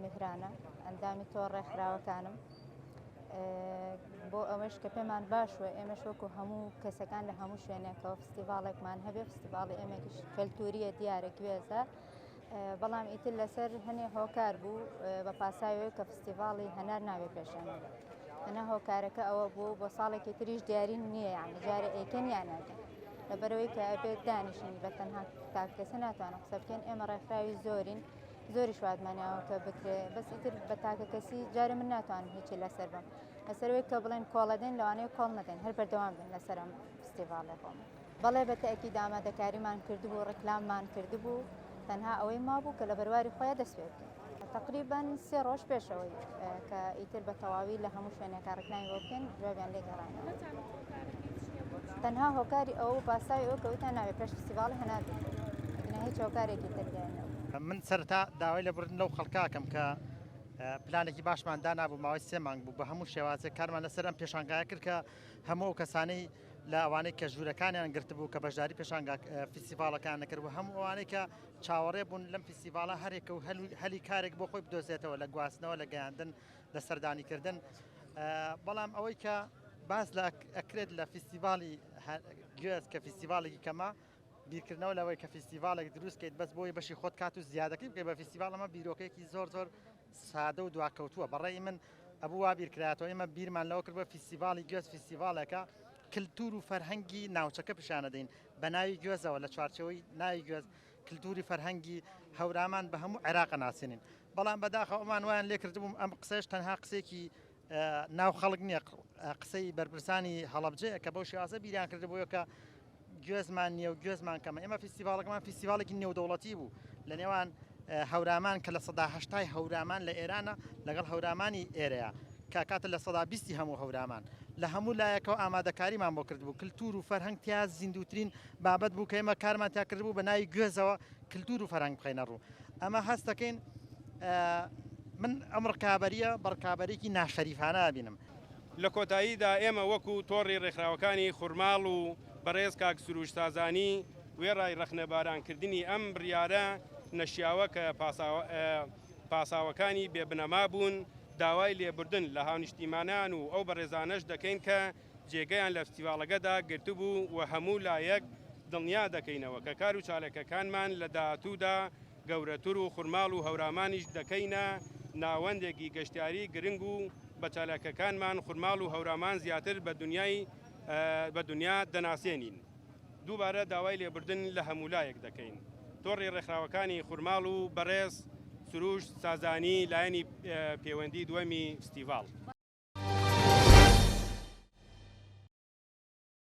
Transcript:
میهرانە ئەندامی تۆ ڕێکخراوەکانم بۆ ئەوەش کە پێمان باشوە ئێمەش وەکو هەموو کەسەکان لە هەموو شوێنێکەوە فستیڤاڵێکمان هەبێ فستیڤاڵی ئێمەکیش کەلتوریە دیارە گوێزە بەڵام ئیتر لەسەر هەنێ هۆکار بوو بە پاساوی کە فستیڤاڵی هەنار ناوێ پێشێنەوە هەنا هۆکارەکە ئەوە بوو بۆ ساڵێکی تریش دیاری نییە یعنی جارە ئەیکەن یان ناکەن لەبەرەوەی کە ئەبێت دانیشتنی بە تەنها تاکەسە ناتوانە قسە بکەن ئێمە ڕێکخراوی زۆرین زۆری شوادمانیاوە کە بکرێ بەس ئیتر بە تاکە کەسی جارە من ناتوانم هیچی لەسەر بم لەسەرەوەی کە بڵێن کۆڵەدەین لەوانەیە کۆڵ نەدەین هەر بەردەوام بن لەسەر ئەم فستیڤاڵێکەوە بەڵێ بە تەئەکید ئامادەکاریمان کردبوو ڕکلاممان کردبوو تەنها ئەوەی مابوو کە لە بەرواری خۆیان دەست پێ بکەین تقریبا 3 ڕۆژ پێشەوەی کە ئیتر بە تەواوی لە هەموو شوێنێکە ڕکلامی بۆ بکەین جوابیان لێ گەڕاینەوە تەنها هۆکاری ئەو پاساوی ئەو کەوتان ناوێت پێش فستیڤاڵی هەنار هیچ هۆکارێکی ترگەێنەوە من سەرتا داوای لەبوردن لەو خەڵکاکەم کە پلانێکی باشمان دانابوو ماوەی 3 مانگ بوو بە هەموو شێوازێک کارمان لەسەر ئەم پێشانگایە کرد کە هەموو ئەو کەسانەی لە ئەوانەی کە ژوورەکانیان گرتبوو کە بەشداری پێشانگا فستیڤاڵەکان نەکرد و هەموو ئەوانەی کە چاوەڕێ بوون لەم فستیڤاڵە هەرێکە و هەلی کارێک بۆ خۆی بدۆزێتەوە لە گواستنەوە لە گەیاندن لە سەردانیکردن بەڵام ئەوەی کە باس لە ئەکرێت لە فستیڤاڵی گوێز کە فستیڤاڵێکی کەمە بیرکردنەوە لەوەی کە فستیڤاڵێک دروستکەیت بەس بۆی بەشی خۆت کات و زیادەکەی بکەیت بە فستیڤاڵ ئەمە بیرۆکەیەکی زۆر سادە و دواکەوتووە بەڕێی من ئەبوو وا بیرکرایەوە ئێمە بیرمان لەوە کرد بە فستیڤاڵی گوێز فستیڤاڵێکە کللتور و فەرهەنگی ناوچەکە پیشانەدەین بە ناوی گوێزەوە لە چوارچەوەی ناوی گوێز کللتوری فەرهەنگی هەورامان بە هەموو عێراق ناسێنین بەڵام بەداخەوە ئەمان وایان لێ کردبووم ئەم قسەش تەنها قسێکی ناو خەڵک نییە قسەی بەرپرسانی هەڵەبجەیە کە بەو شێوازە بیریان کردبووە کە گوێزمان نییە و گوێزمان کەمە ئێمە فستیڤاڵەکەمان فستیڤاڵێکی نێودەوڵەتی بوو لە نێوان هەورامان کە لە 180 هەورامان لە ئێرانە لەگەڵ هەورامانی ئێرەیە کاکاتە لە 120 هەموو هەورامان لە هەموو لایەکەوە ئامادەکاریمان بۆ کردبوو کللتور و فەرهەنگ تیا زیندوترین بابەت بوو کە ئێمە کارمان تا کردبوو بە ناوی گوێزەوە کللتور و فەرهەنگ بخەینە ڕوو ئەمە هەست دەکەین من ئەم ڕکابەریە بەڕکابەرێکی ناشەریفانە بینم لە کۆتاییدا ئێمە وەکو تۆڕی ڕێکخراوەکانی خوورماڵ و بەڕێز کاک سروش سازانی وێڕای ڕەخنەبارانکردنی ئەم بڕیارە نەشیاوە کە پاساوەکانی بێبنەما بوون داوای لێبوردن لە هاونیشتیمانان و ئەو بەڕێزانەش دەکەین کە جێگەیان لە فستیڤاڵەکەدا گرتبوو و هەموو لایەک دڵنیا دەکەینەوە کە کار و چالەکەکانمان لە داهاتوودا گەورەتر و خوورماڵ و هەورامانیش دەکەینە ناوەندێکی گەشتیاری گرنگ و بە چالەکەکانمان خوورماڵ و هەورامان زیاتر بە دنیا دەناسێنین دووبارە داوای لێبوردن لە هەموو لایەک دەکەین تۆڕی ڕێکخراوەکانی خوورماڵ و بەڕێز سروش سازانی لایەنی پەیوەندی دووەمی فستیڤاڵ